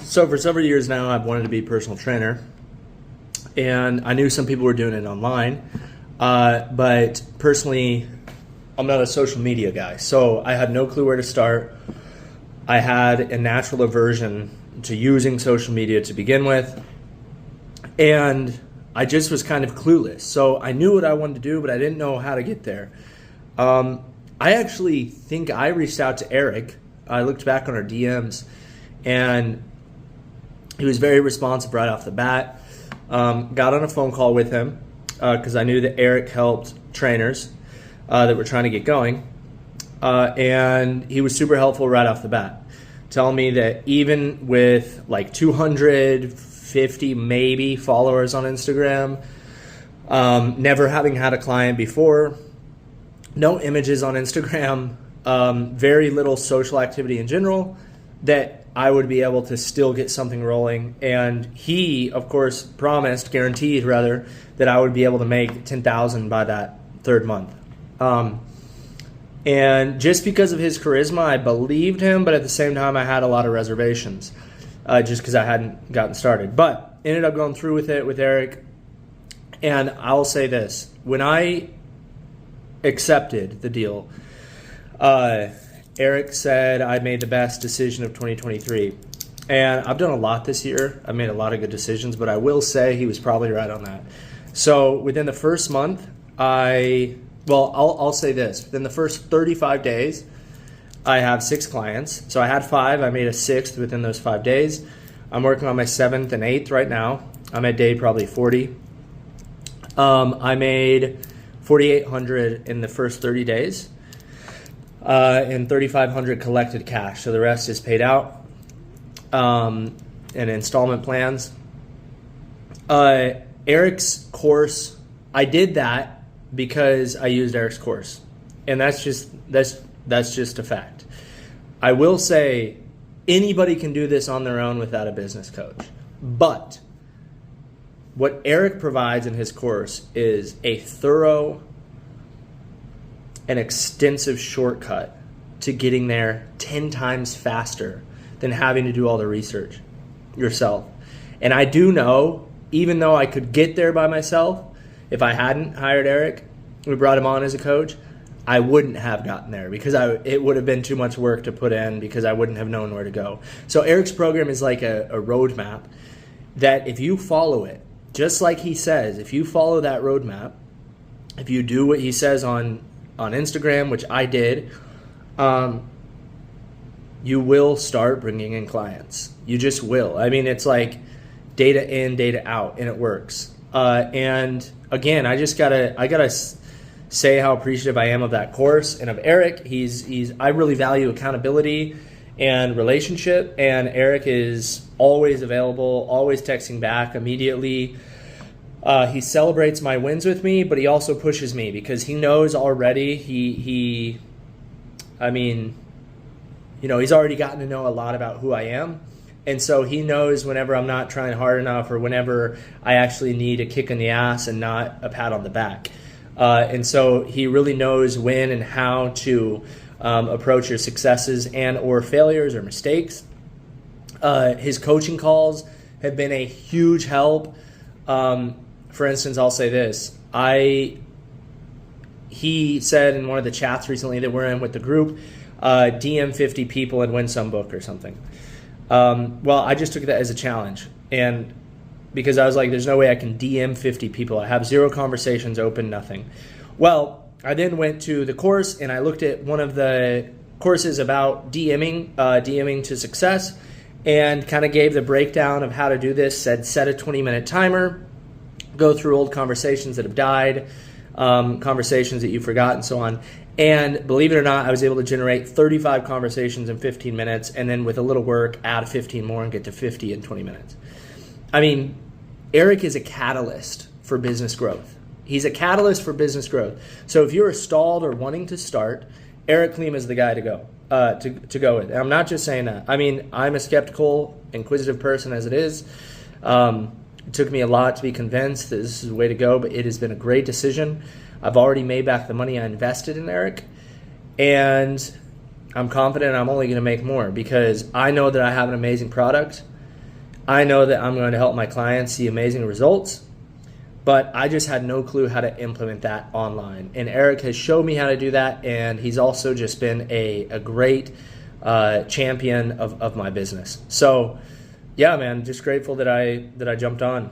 So for several years now, I've wanted to be a personal trainer, and I knew some people were doing it online, but personally, I'm not a social media guy, so I had no clue where to start. I had a natural aversion to using social media to begin with, and I just was kind of clueless. So I knew what I wanted to do, but I didn't know how to get there. I actually think I reached out to Eric. I looked back on our DMs, and he was very responsive right off the bat. Got on a phone call with him because I knew that Eric helped trainers that were trying to get going. And he was super helpful right off the bat, telling me that even with like 250 maybe followers on Instagram, never having had a client before, no images on Instagram, very little social activity in general, that I would be able to still get something rolling. And he, of course, guaranteed rather, that I would be able to make $10,000 by that third month. And just because of his charisma, I believed him, but at the same time, I had a lot of reservations just because I hadn't gotten started. But ended up going through with it with Eric. And I'll say this, when I accepted the deal, Eric said I made the best decision of 2023. And I've done a lot this year. I've made a lot of good decisions, but I will say he was probably right on that. So within the first month, I'll say this. Within the first 35 days, I have 6 clients. So I had 5. I made a 6th within those 5 days. I'm working on my 7th and 8th right now. I'm at day probably 40. I made $4,800 in the first 30 days. And $3,500 collected cash. So the rest is paid out in installment plans. Eric's course, I did that because I used Eric's course, and that's just a fact. I will say anybody can do this on their own without a business coach, but what Eric provides in his course is a thorough and extensive shortcut to getting there 10 times faster than having to do all the research yourself. And I do know, even though I could get there by myself, if I hadn't hired Eric, we brought him on as a coach, I wouldn't have gotten there because it would have been too much work to put in because I wouldn't have known where to go. So Eric's program is like a roadmap that if you follow it, just like he says, if you follow that roadmap, if you do what he says on Instagram, which I did, you will start bringing in clients. You just will. I mean, it's like data in, data out, and it works. And again, I gotta say how appreciative I am of that course and of Eric. I really value accountability and relationship, and Eric is always available, always texting back immediately. He celebrates my wins with me, but he also pushes me because he knows already. He's already gotten to know a lot about who I am. And so he knows whenever I'm not trying hard enough or whenever I actually need a kick in the ass and not a pat on the back. And so he really knows when and how to approach your successes and or failures or mistakes. His coaching calls have been a huge help. For instance, I'll say this. He said in one of the chats recently that we're in with the group, DM 50 people and win some book or something. Well, I just took that as a challenge, and because I was like, there's no way I can DM 50 people. I have 0 conversations open, nothing. Well, I then went to the course and I looked at one of the courses about DMing to success, and kind of gave the breakdown of how to do this. Said set a 20-minute timer, go through old conversations that have died, conversations that you forgot, and so on. And believe it or not, I was able to generate 35 conversations in 15 minutes, and then with a little work, add 15 more and get to 50 in 20 minutes. I mean, Eric is a catalyst for business growth. He's a catalyst for business growth. So if you're stalled or wanting to start, Eric Klima is the guy to go with. And I'm not just saying that. I mean, I'm a skeptical, inquisitive person as it is. It took me a lot to be convinced that this is the way to go, but it has been a great decision. I've already made back the money I invested in Eric, and I'm confident I'm only going to make more because I know that I have an amazing product, I know that I'm going to help my clients see amazing results, but I just had no clue how to implement that online. And Eric has showed me how to do that, and he's also just been a great champion of my business. So yeah, man, just grateful that I jumped on.